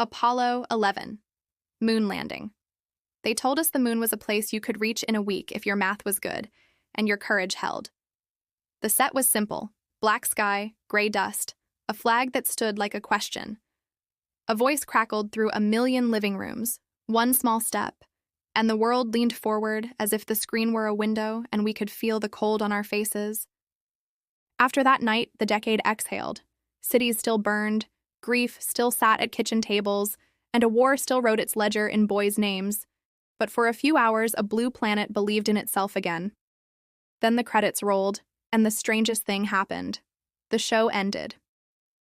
Apollo 11. Moon landing. They told us the moon was a place you could reach in a week if your math was good and your courage held. The set was simple: black sky, gray dust, a flag that stood like a question. A voice crackled through a million living rooms, one small step, and the world leaned forward as if the screen were a window and we could feel the cold on our faces. After that night, the decade exhaled. Cities still burned, grief still sat at kitchen tables, and a war still wrote its ledger in boys' names. But for a few hours, a blue planet believed in itself again. Then the credits rolled, and the strangest thing happened. The show ended.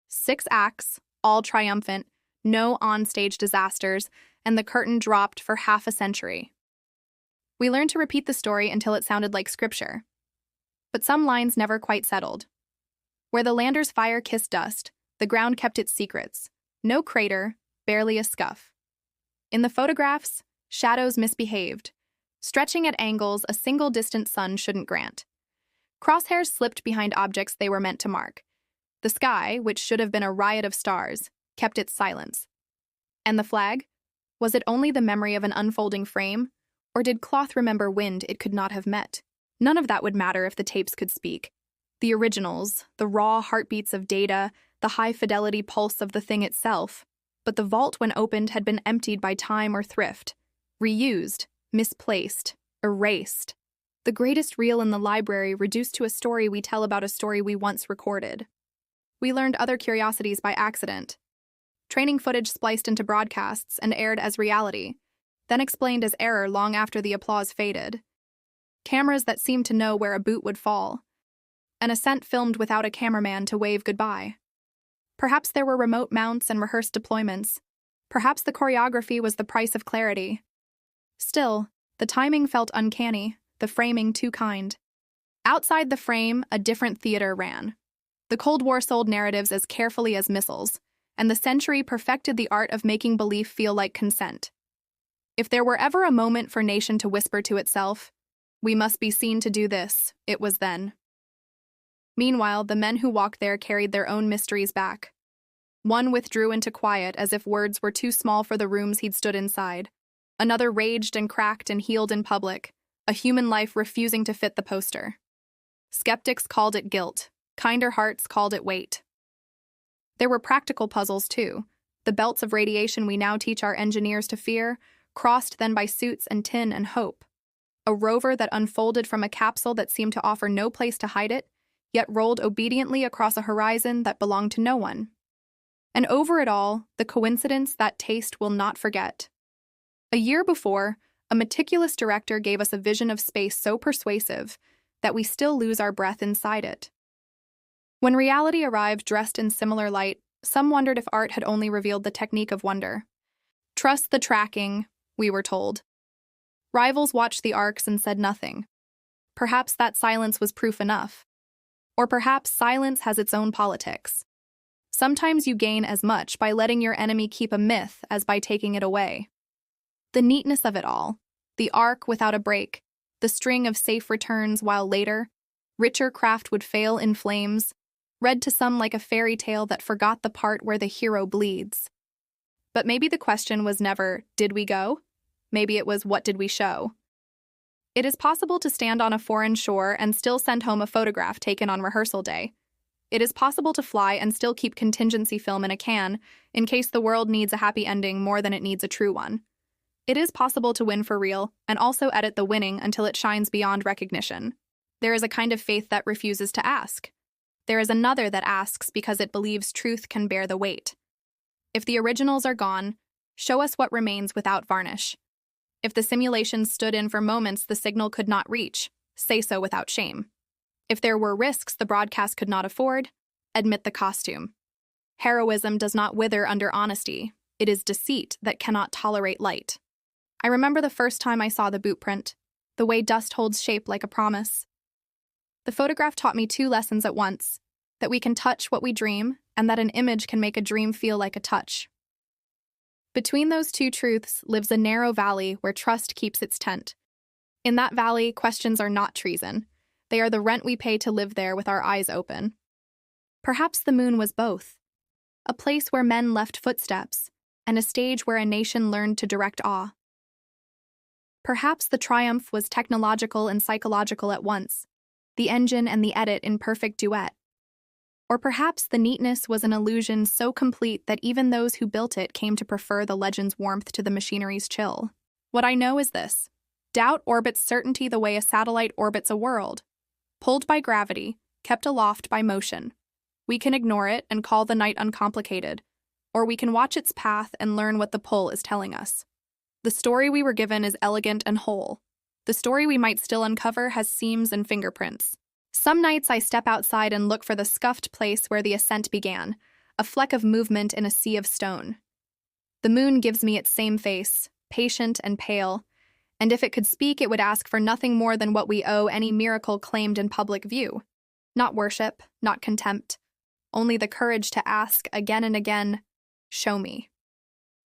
6 acts, all triumphant, no on-stage disasters, and the curtain dropped for half a century. We learned to repeat the story until it sounded like scripture. But some lines never quite settled. Where the lander's fire kissed dust, the ground kept its secrets. No crater, barely a scuff. In the photographs, shadows misbehaved, stretching at angles a single distant sun shouldn't grant. Crosshairs slipped behind objects they were meant to mark. The sky, which should have been a riot of stars, kept its silence. And the flag? Was it only the memory of an unfolding frame? Or did cloth remember wind it could not have met? None of that would matter if the tapes could speak. The originals, the raw heartbeats of data, the high-fidelity pulse of the thing itself. But the vault, when opened, had been emptied by time or thrift. Reused, misplaced, erased. The greatest reel in the library reduced to a story we tell about a story we once recorded. We learned other curiosities by accident. Training footage spliced into broadcasts and aired as reality, then explained as error long after the applause faded. Cameras that seemed to know where a boot would fall. An ascent filmed without a cameraman to wave goodbye. Perhaps there were remote mounts and rehearsed deployments. Perhaps the choreography was the price of clarity. Still, the timing felt uncanny, the framing too kind. Outside the frame, a different theater ran. The Cold War sold narratives as carefully as missiles, and the century perfected the art of making belief feel like consent. If there were ever a moment for nation to whisper to itself, "We must be seen to do this," it was then. Meanwhile, the men who walked there carried their own mysteries back. One withdrew into quiet as if words were too small for the rooms he'd stood inside. Another raged and cracked and healed in public, a human life refusing to fit the poster. Skeptics called it guilt. Kinder hearts called it weight. There were practical puzzles, too. The belts of radiation we now teach our engineers to fear, crossed then by suits and tin and hope. A rover that unfolded from a capsule that seemed to offer no place to hide it, yet rolled obediently across a horizon that belonged to no one. And over it all, the coincidence that taste will not forget. A year before, a meticulous director gave us a vision of space so persuasive that we still lose our breath inside it. When reality arrived dressed in similar light, some wondered if art had only revealed the technique of wonder. Trust the tracking, we were told. Rivals watched the arcs and said nothing. Perhaps that silence was proof enough. Or perhaps silence has its own politics. Sometimes you gain as much by letting your enemy keep a myth as by taking it away. The neatness of it all, the arc without a break, the string of safe returns while later, richer craft would fail in flames, read to some like a fairy tale that forgot the part where the hero bleeds. But maybe the question was never, did we go? Maybe it was, what did we show? It is possible to stand on a foreign shore and still send home a photograph taken on rehearsal day. It is possible to fly and still keep contingency film in a can in case the world needs a happy ending more than it needs a true one. It is possible to win for real and also edit the winning until it shines beyond recognition. There is a kind of faith that refuses to ask. There is another that asks because it believes truth can bear the weight. If the originals are gone, show us what remains without varnish. If the simulations stood in for moments the signal could not reach, say so without shame. If there were risks the broadcast could not afford, admit the costume. Heroism does not wither under honesty. It is deceit that cannot tolerate light. I remember the first time I saw the boot print, the way dust holds shape like a promise. The photograph taught me 2 lessons at once, that we can touch what we dream, and that an image can make a dream feel like a touch. Between those 2 truths lives a narrow valley where trust keeps its tent. In that valley, questions are not treason. They are the rent we pay to live there with our eyes open. Perhaps the moon was both. A place where men left footsteps, and a stage where a nation learned to direct awe. Perhaps the triumph was technological and psychological at once, the engine and the edit in perfect duet. Or perhaps the neatness was an illusion so complete that even those who built it came to prefer the legend's warmth to the machinery's chill. What I know is this: doubt orbits certainty the way a satellite orbits a world. Pulled by gravity, kept aloft by motion. We can ignore it and call the night uncomplicated, or we can watch its path and learn what the pull is telling us. The story we were given is elegant and whole. The story we might still uncover has seams and fingerprints. Some nights I step outside and look for the scuffed place where the ascent began, a fleck of movement in a sea of stone. The moon gives me its same face, patient and pale, and if it could speak, it would ask for nothing more than what we owe any miracle claimed in public view. Not worship, not contempt, only the courage to ask again and again, "Show me."